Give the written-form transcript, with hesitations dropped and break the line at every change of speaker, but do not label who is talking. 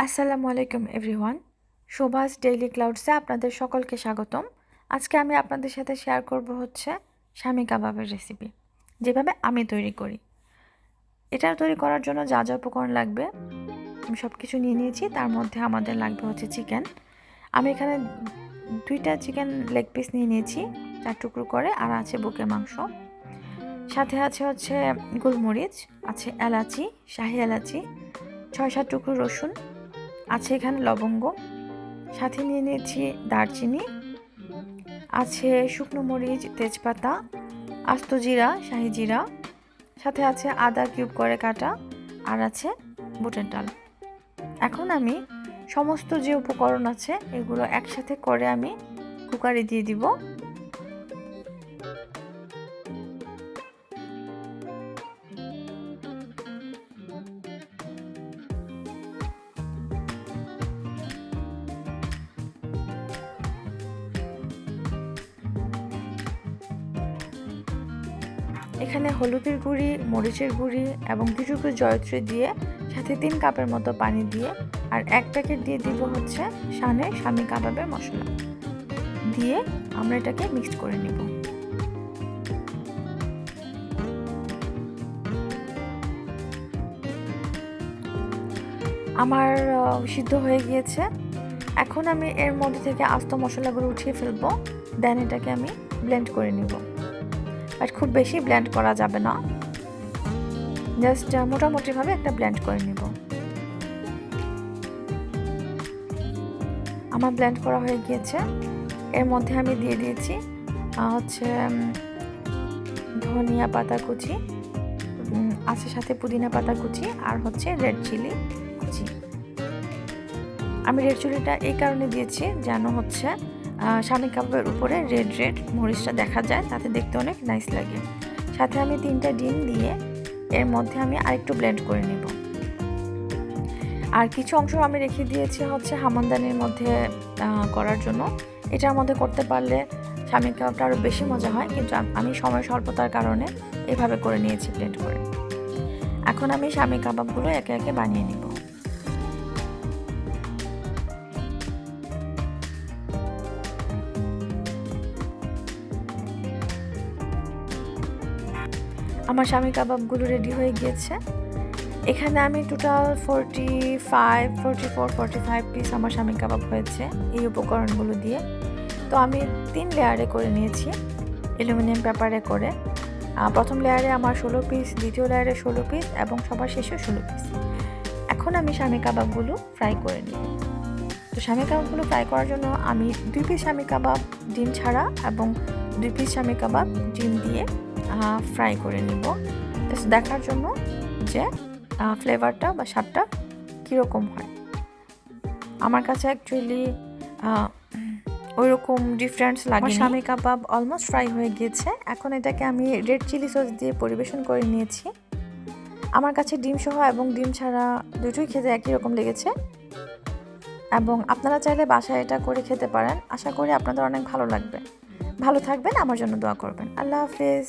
আসসালামু আলাইকুম everyone. শোভাস daily ক্লাউডসে আপনাদের সকলকে স্বাগতম। আজকে আমি আপনাদের সাথে শেয়ার করব হচ্ছে শামি কাবাবের রেসিপি, যেভাবে আমি তৈরি করি। এটা তৈরি করার জন্য যা যা উপকরণ লাগবে আমি সব কিছু নিয়ে নিয়েছি। তার মধ্যে আমাদের লাগবে হচ্ছে চিকেন। আমি এখানে 2টা চিকেন লেগ পিস নিয়ে নিয়েছি 4 টুকরো করে, আর আছে বুকের মাংস। সাথে আছে হচ্ছে গোলমরিচ, আছে এলাচি, শাহি এলাচি, 6-7 টুকরো রসুন, আছে এখানে লবঙ্গ, সাথে নিয়ে নিয়েছি দারচিনি, আছে শুকনো মরিচ, তেজপাতা, আস্ত জিরা, শাহি জিরা, সাথে আছে আদা কিউব করে কাটা, আর আছে বুটের ডাল। এখন আমি সমস্ত যে উপকরণ আছে এগুলো একসাথে করে আমি কুকারে দিয়ে দিব। এখানে হলুদের গুঁড়ি, মরিচের গুঁড়ি এবং 2 টুকরো জয়ত্রী দিয়ে, সাথে 3 কাপের মতো পানি দিয়ে, আর 1 প্যাকেট দিয়ে দিব হচ্ছে শানের শামি কাবাবের মশলা দিয়ে আমরা এটাকে মিক্সড করে নিব। আমার সিদ্ধ হয়ে গিয়েছে। এখন আমি এর মধ্যে থেকে আস্ত মশলাগুলো উঠিয়ে ফেলবো, দেন এটাকে আমি ব্লেন্ড করে নিব। বাট খুব বেশি ব্লেন্ড করা যাবে না, জাস্ট মোটামুটিভাবে একটা ব্লেন্ড করে নিব। আমার ব্লেন্ড করা হয়ে গিয়েছে। এর মধ্যে আমি দিয়ে দিয়েছি হচ্ছে ধনিয়া পাতা কুচি, আছে সাথে পুদিনা পাতা কুচি, আর হচ্ছে রেড চিলি কুচি। আমি রেড চিলিটা এই কারণে দিয়েছি যেন হচ্ছে শামি কাবাবের উপরে রেড রেড মরিচটা দেখা যায়, তাতে দেখতে অনেক নাইস লাগে। সাথে আমি 3টা ডিম দিয়ে এর মধ্যে আমি আরেকটু ব্লেন্ড করে নিব। আর কিছু অংশ আমি রেখে দিয়েছি হচ্ছে হামানদানির মধ্যে করার জন্য। এটার মধ্যে করতে পারলে শামি কাবাবটা আরও বেশি মজা হয়, কিন্তু আমি সময় স্বল্পতার কারণে এভাবে করে নিয়েছি ব্লেন্ড করে। এখন আমি শামি কাবাবগুলো একে একে বানিয়ে নিব। আমার শামি কাবাবগুলো রেডি হয়ে গিয়েছে। এখানে আমি টোটাল 45 পিস আমার শামি কাবাব হয়েছে এই উপকরণগুলো দিয়ে। তো আমি 3 লেয়ারে করে নিয়েছি অ্যালুমিনিয়াম পেপারে করে। প্রথম লেয়ারে আমার 16 পিস, দ্বিতীয় লেয়ারে 16 পিস এবং সবার শেষে 16 পিস। এখন আমি শামি কাবাবগুলো ফ্রাই করে নিব। তো শামি কাবাবগুলো ফ্রাই করার জন্য আমি 2 পিস শামি কাবাব ডিম ছাড়া এবং 2 পিস শামি কাবাব ডিম দিয়ে ফ্রাই করে নিব, জাস্ট দেখার জন্য যে ফ্লেভারটা বা স্বাদটা কীরকম হয়। আমার কাছে অ্যাকচুয়ালি ওইরকম ডিফারেন্স লাগে। শামি কাবাব অলমোস্ট ফ্রাই হয়ে গিয়েছে। এখন এটাকে আমি রেড চিলি সস দিয়ে পরিবেশন করে নিয়েছি। আমার কাছে ডিম সহ এবং ডিম ছাড়া দুটোই খেতে একই রকম লেগেছে, এবং আপনারা চাইলে বাসায় এটা করে খেতে পারেন। আশা করি আপনাদের অনেক ভালো লাগবে। ভালো থাকবেন, আমার জন্য দোয়া করবেন। আল্লাহ হাফেজ।